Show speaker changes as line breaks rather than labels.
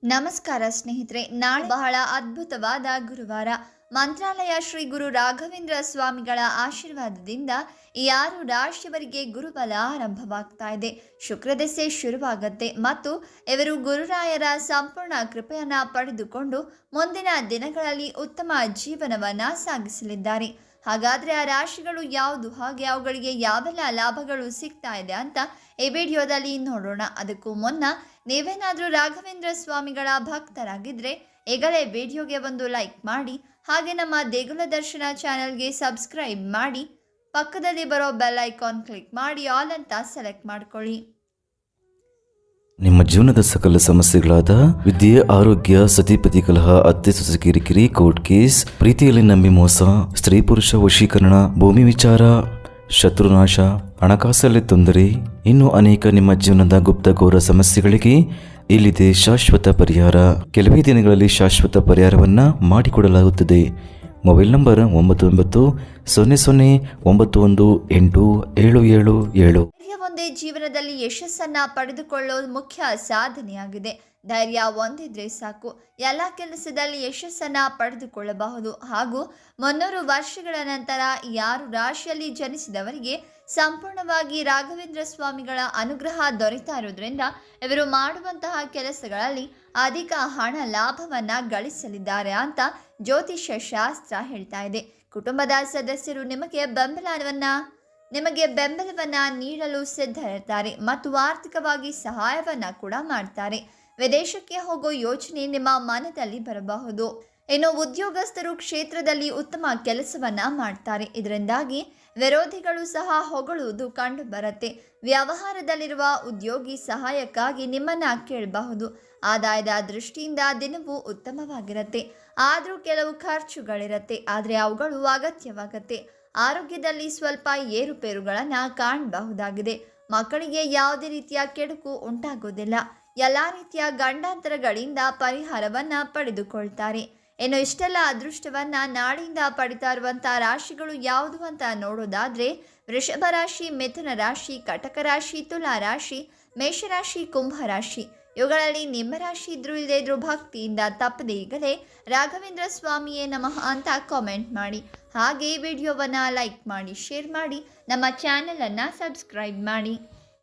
ನಮಸ್ಕಾರ ಸ್ನೇಹಿತರೆ, ನಾಳೆ ಬಹಳ ಅದ್ಭುತವಾದ ಗುರುವಾರ. ಮಂತ್ರಾಲಯ ಶ್ರೀ ಗುರು ರಾಘವೇಂದ್ರ ಸ್ವಾಮಿಗಳ ಆಶೀರ್ವಾದದಿಂದ ಈ 6 ರಾಶಿಯವರಿಗೆ ಗುರುಬಲ ಆರಂಭವಾಗ್ತಾ ಇದೆ. ಶುಕ್ರದಶೆ ಶುರುವಾಗತ್ತೆ ಮತ್ತು ಇವರು ಗುರುರಾಯರ ಸಂಪೂರ್ಣ ಕೃಪೆಯನ್ನ ಪಡೆದುಕೊಂಡು ಮುಂದಿನ ದಿನಗಳಲ್ಲಿ ಉತ್ತಮ ಜೀವನವನ್ನ ಸಾಗಿಸಲಿದ್ದಾರೆ. ಹಾಗಾದರೆ ಆ ರಾಶಿಗಳು ಯಾವುದು, ಹಾಗೆ ಅವುಗಳಿಗೆ ಯಾವೆಲ್ಲ ಲಾಭಗಳು ಸಿಗ್ತಾ ಇದೆ ಅಂತ ಈ ವಿಡಿಯೋದಲ್ಲಿ ನೋಡೋಣ. ಅದಕ್ಕೂ ಮುನ್ನ ನೀವೇನಾದರೂ ರಾಘವೇಂದ್ರ ಸ್ವಾಮಿಗಳ ಭಕ್ತರಾಗಿದ್ದರೆ ಈಗಲೇ ವಿಡಿಯೋಗೆ ಒಂದು ಲೈಕ್ ಮಾಡಿ, ಹಾಗೆ ನಮ್ಮ ದೇಗುಲ ದರ್ಶನ ಚಾನೆಲ್ಗೆ ಸಬ್ಸ್ಕ್ರೈಬ್ ಮಾಡಿ, ಪಕ್ಕದಲ್ಲಿ ಬರೋ ಬೆಲ್ ಐಕಾನ್ ಕ್ಲಿಕ್ ಮಾಡಿ ಆಲ್ ಅಂತ ಸೆಲೆಕ್ಟ್ ಮಾಡ್ಕೊಳ್ಳಿ.
ನಿಮ್ಮ ಜೀವನದ ಸಕಲ ಸಮಸ್ಯೆಗಳಾದ ವಿದ್ಯೆ, ಆರೋಗ್ಯ, ಸತಿಪತಿ ಕಲಹ, ಅತ್ತೆ ಸೊಸೆ ಕಿರಿಕಿರಿ, ಕೋರ್ಟ್ ಕೇಸ್, ಪ್ರೀತಿಯಲ್ಲಿ ನಂಬಿ ಮೋಸ, ಸ್ತ್ರೀ ಪುರುಷ ವಶೀಕರಣ, ಭೂಮಿ ವಿಚಾರ, ಶತ್ರುನಾಶ, ಹಣಕಾಸಲ್ಲಿ ತೊಂದರೆ, ಇನ್ನೂ ಅನೇಕ ನಿಮ್ಮ ಜೀವನದ ಗುಪ್ತ ಘೋರ ಸಮಸ್ಯೆಗಳಿಗೆ ಇಲ್ಲಿದೆ ಶಾಶ್ವತ ಪರಿಹಾರ. ಕೆಲವೇ ದಿನಗಳಲ್ಲಿ ಶಾಶ್ವತ ಪರಿಹಾರವನ್ನು ಮಾಡಿಕೊಡಲಾಗುತ್ತದೆ. Mobile number 9900918777.
ಒಂದೇ ಜೀವನದಲ್ಲಿ ಯಶಸ್ಸನ್ನ ಪಡೆದುಕೊಳ್ಳೋದು ಮುಖ್ಯ ಸಾಧನೆಯಾಗಿದೆ. ಧೈರ್ಯ ಒಂದಿದ್ರೆ ಸಾಕು, ಎಲ್ಲ ಕೆಲಸದಲ್ಲಿ ಯಶಸ್ಸನ್ನ ಪಡೆದುಕೊಳ್ಳಬಹುದು. ಹಾಗೂ 300 ವರ್ಷಗಳ ನಂತರ 6 ರಾಶಿಯಲ್ಲಿ ಜನಿಸಿದವರಿಗೆ ಸಂಪೂರ್ಣವಾಗಿ ರಾಘವೇಂದ್ರ ಸ್ವಾಮಿಗಳ ಅನುಗ್ರಹ ದೊರೆತಾ ಇರೋದ್ರಿಂದ ಇವರು ಮಾಡುವಂತಹ ಕೆಲಸಗಳಲ್ಲಿ ಅಧಿಕ ಹಣ ಲಾಭವನ್ನ ಗಳಿಸಲಿದ್ದಾರೆ ಅಂತ ಜ್ಯೋತಿಷ್ಯ ಶಾಸ್ತ್ರ ಹೇಳ್ತಾ ಇದೆ. ಕುಟುಂಬದ ಸದಸ್ಯರು ನಿಮಗೆ ಬೆಂಬಲವನ್ನ ನೀಡಲು ಸಿದ್ಧರಿರ್ತಾರೆ ಮತ್ತು ಆರ್ಥಿಕವಾಗಿ ಸಹಾಯವನ್ನ ಕೂಡ ಮಾಡ್ತಾರೆ. ವಿದೇಶಕ್ಕೆ ಹೋಗೋ ಯೋಚನೆ ನಿಮ್ಮ ಮನದಲ್ಲಿ ಬರಬಹುದು. ಇನ್ನು ಉದ್ಯೋಗಸ್ಥರು ಕ್ಷೇತ್ರದಲ್ಲಿ ಉತ್ತಮ ಕೆಲಸವನ್ನ ಮಾಡ್ತಾರೆ. ಇದರಿಂದಾಗಿ ವಿರೋಧಿಗಳು ಸಹ ಹೊಗಳುವುದು ಕಂಡು ಬರುತ್ತೆ. ವ್ಯವಹಾರದಲ್ಲಿರುವ ಉದ್ಯೋಗಿ ಸಹಾಯಕ್ಕಾಗಿ ನಿಮ್ಮನ್ನ ಕೇಳಬಹುದು. ಆದಾಯದ ದೃಷ್ಟಿಯಿಂದ ದಿನವೂ ಉತ್ತಮವಾಗಿರುತ್ತೆ. ಆದರೂ ಕೆಲವು ಖರ್ಚುಗಳಿರುತ್ತೆ, ಆದರೆ ಅವುಗಳು ಅಗತ್ಯವಾಗತ್ತೆ. ಆರೋಗ್ಯದಲ್ಲಿ ಸ್ವಲ್ಪ ಏರುಪೇರುಗಳನ್ನು ಕಾಣಬಹುದಾಗಿದೆ. ಮಕ್ಕಳಿಗೆ ಯಾವುದೇ ರೀತಿಯ ಕೆಡುಕು ಉಂಟಾಗೋದಿಲ್ಲ. ಎಲ್ಲ ರೀತಿಯ ಗಂಡಾಂತರಗಳಿಂದ ಪರಿಹಾರವನ್ನ ಪಡೆದುಕೊಳ್ತಾರೆ. ಇನ್ನು ಇಷ್ಟೆಲ್ಲ ಅದೃಷ್ಟವನ್ನ ನಾಳೆಯಿಂದ ಪಡಿತಾ ಇರುವಂಥ ರಾಶಿಗಳು ಯಾವುದು ಅಂತ ನೋಡೋದಾದ್ರೆ ವೃಷಭ ರಾಶಿ, ಮಿಥುನ ರಾಶಿ, ಕಟಕ ರಾಶಿ, ತುಲಾ ರಾಶಿ, ಮೇಷರಾಶಿ, ಕುಂಭ ರಾಶಿ. ಇವುಗಳಲ್ಲಿ ನಿಮ್ಮ ರಾಶಿ ಇದ್ರೂ ಇಲ್ಲದೇ ಇದ್ರೂ ಭಕ್ತಿಯಿಂದ ತಪ್ಪದೆ ಈಗಲೇ ರಾಘವೇಂದ್ರ ಸ್ವಾಮಿಯೇ ನಮಃ ಅಂತ ಕಾಮೆಂಟ್ ಮಾಡಿ. ಹಾಗೆ ವಿಡಿಯೋವನ್ನು ಲೈಕ್ ಮಾಡಿ, ಶೇರ್ ಮಾಡಿ, ನಮ್ಮ ಚಾನೆಲನ್ನು ಸಬ್ಸ್ಕ್ರೈಬ್ ಮಾಡಿ.